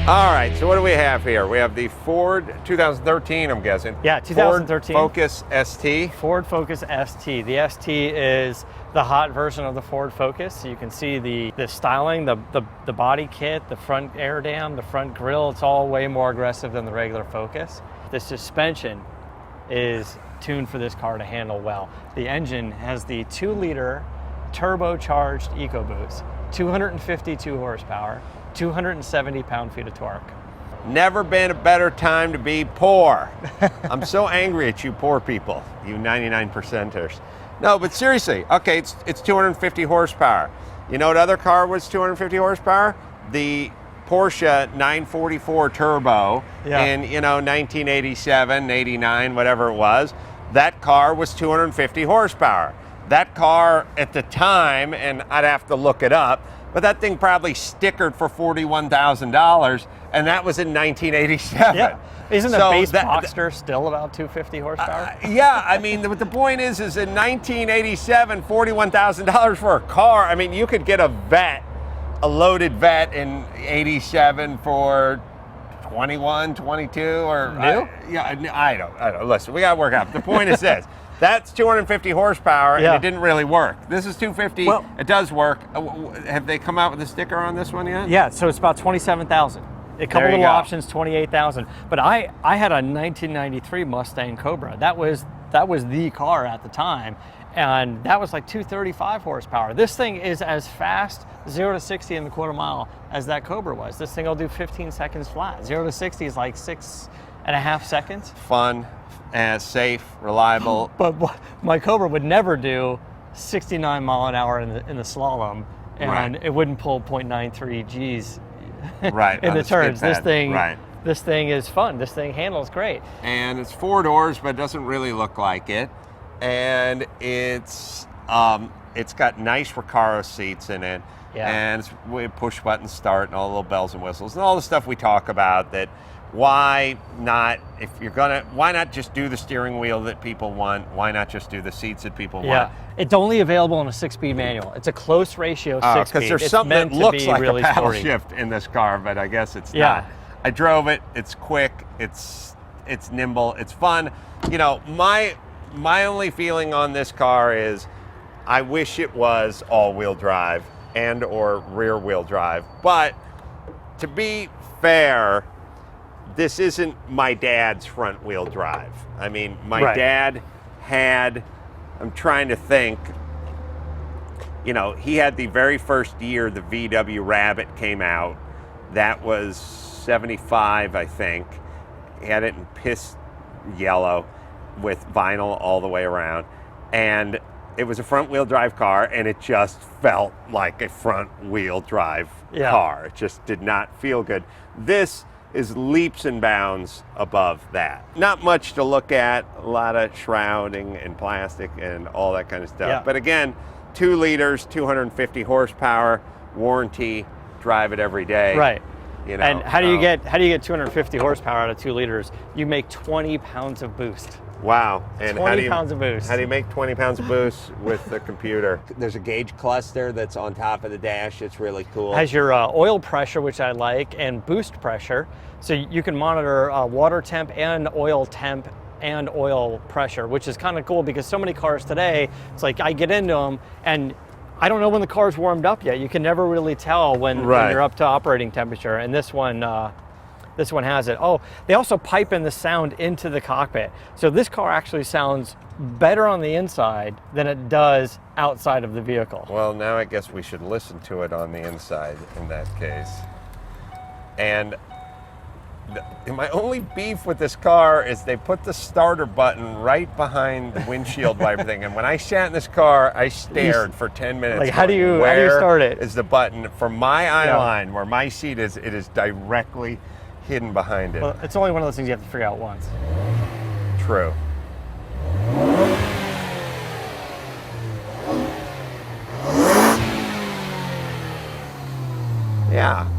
All right, so what do we have here? We have the Ford 2013, I'm guessing. Yeah, 2013. Ford Focus ST. Ford Focus ST. The ST is the hot version of the Ford Focus. You can see the styling, the body kit, the front air dam, the front grille. It's all way more aggressive than the regular Focus. The suspension is tuned for this car to handle well. The engine has the 2-liter turbocharged EcoBoost, 252 horsepower, 270 pound-feet of torque. Never been a better time to be poor. I'm so angry at you poor people, you 99%ers. No, but seriously, okay, it's 250 horsepower. You know what other car was 250 horsepower? The Porsche 944 Turbo in, 1987, 89, whatever it was. That car was 250 horsepower. That car at the time, and I'd have to look it up, but that thing probably stickered for $41,000, and that was in 1987. Yeah. Isn't the base Boxster still about 250 horsepower? Yeah, I mean, the point is in 1987, $41,000 for a car. I mean, you could get a loaded vet in 87 for 21, 22, or new? I don't. Listen, we got to work out. The point is this. That's 250 horsepower, and it didn't really work. This is 250. Well, it does work. Have they come out with a sticker on this one yet? Yeah, so it's about 27,000. A couple little options, 28,000. But I had a 1993 Mustang Cobra. That was the car at the time, and that was like 235 horsepower. This thing is as fast 0 to 60 in the quarter mile as that Cobra was. This thing will do 15 seconds flat. 0 to 60 is like 6.5 seconds. Fun. As safe, reliable. But my Cobra would never do 69 mile an hour in the slalom, and it wouldn't pull 0.93 G's in the turns. This thing is fun. This thing handles great. And it's 4 doors, but it doesn't really look like it. And it's got nice Recaro seats in it. Yeah. And it's push button start and all the little bells and whistles and all the stuff we talk about. That why not just do the steering wheel that people want? Why not just do the seats that people want? Yeah, it's only available in a 6-speed manual. It's a close ratio 6-speed. Because there's something that looks like a paddle shift in this car, but I guess it's not. I drove it. It's quick. It's nimble. It's fun. My only feeling on this car is I wish it was all-wheel drive and or rear-wheel drive. But to be fair, this isn't my dad's front-wheel drive. I mean, my dad had, I'm trying to think, he had the very first year the VW Rabbit came out. That was 75, I think. He had it in piss yellow with vinyl all the way around. And it was a front-wheel drive car, and it just felt like a front-wheel drive car. It just did not feel good. This is leaps and bounds above that. Not much to look at, a lot of shrouding and plastic and all that kind of stuff. Yeah. But again, 2 liters, 250 horsepower, warranty, drive it every day. Right. And how do you get 250 horsepower out of 2 liters? You make 20 pounds of boost. Wow. And 20 pounds of boost. How do you make 20 pounds of boost with the computer? There's a gauge cluster that's on top of the dash. It's really cool. Has your oil pressure, which I like, and boost pressure. So you can monitor water temp and oil pressure, which is kind of cool because so many cars today, it's like I get into them and I don't know when the car's warmed up yet. You can never really tell when you're up to operating temperature. And this one has it. Oh, they also pipe in the sound into the cockpit. So this car actually sounds better on the inside than it does outside of the vehicle. Well, now I guess we should listen to it on the inside in that case. And my only beef with this car is they put the starter button right behind the windshield wiper thing. And when I sat in this car, I stared for 10 minutes. Like, how do you start it? Is the button for my eye line where my seat is? It is directly hidden behind it. Well, it's only one of those things you have to figure out once. True. Yeah,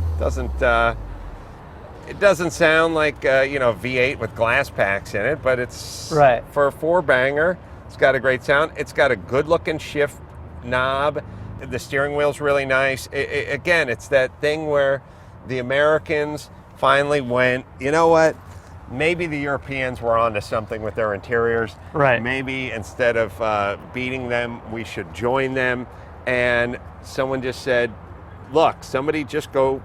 it doesn't sound like V8 with glass packs in it, but it's for a 4-banger. It's got a great sound. It's got a good-looking shift knob. The steering wheel's really nice. Again, it's that thing where the Americans finally went, you know what? Maybe the Europeans were onto something with their interiors. Right. Maybe instead of beating them, we should join them. And someone just said, look, somebody just go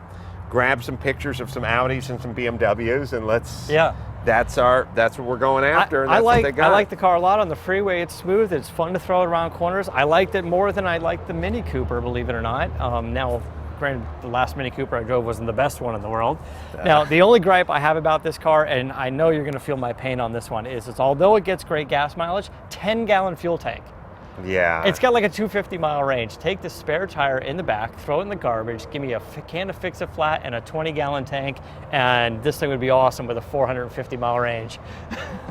grab some pictures of some Audis and some BMWs, and let's. Yeah. That's what we're going after. And that's what they got. I like the car a lot on the freeway. It's smooth. It's fun to throw it around corners. I liked it more than I liked the Mini Cooper, believe it or not. Now, granted, the last Mini Cooper I drove wasn't the best one in the world. Now, the only gripe I have about this car, and I know you're going to feel my pain on this one, is although it gets great gas mileage, 10-gallon fuel tank. Yeah. It's got like a 250-mile range. Take the spare tire in the back, throw it in the garbage, give me a can of Fix-A-Flat and a 20-gallon tank, and this thing would be awesome with a 450-mile range.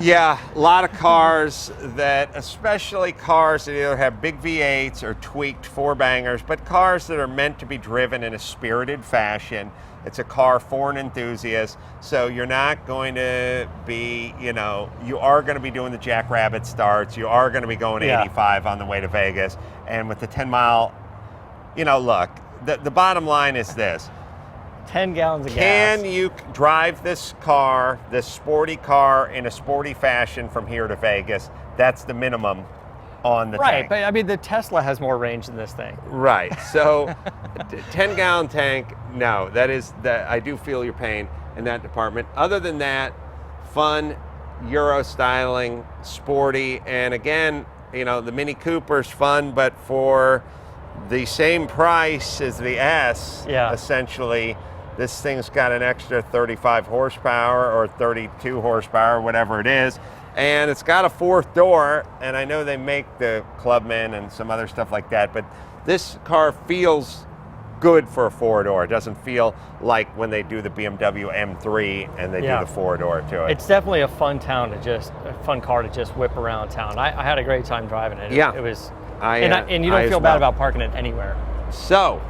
Yeah, a lot of cars that, especially cars that either have big V8s or tweaked four-bangers, but cars that are meant to be driven in a spirited fashion. It's a car for an enthusiast, so you're not going to be, you are going to be doing the jackrabbit starts. You are going to be going 85 on the way to Vegas. And with the 10-mile, look, the bottom line is this. 10 gallons of gas. Can you drive this car, this sporty car, in a sporty fashion from here to Vegas? That's the minimum on the tank. Right, but I mean, the Tesla has more range than this thing. Right, so 10-gallon tank, no, I do feel your pain in that department. Other than that, fun, Euro styling, sporty, and again, the Mini Cooper's fun, but for the same price as the S, essentially, this thing's got an extra 35 horsepower or 32 horsepower, whatever it is. And it's got a fourth door, and I know they make the Clubman and some other stuff like that, but this car feels good for a four-door. It doesn't feel like when they do the BMW M3 and they do the four-door to it. It's definitely a fun car to just whip around town. I had a great time driving it. Yeah. It was, and you don't feel bad about parking it anywhere. So,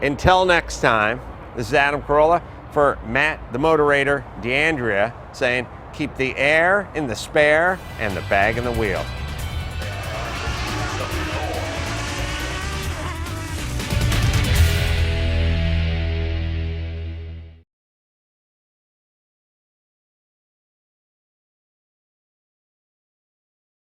until next time, this is Adam Carolla for Matt, the Motorator, DeAndrea, saying, keep the air in the spare and the bag in the wheel.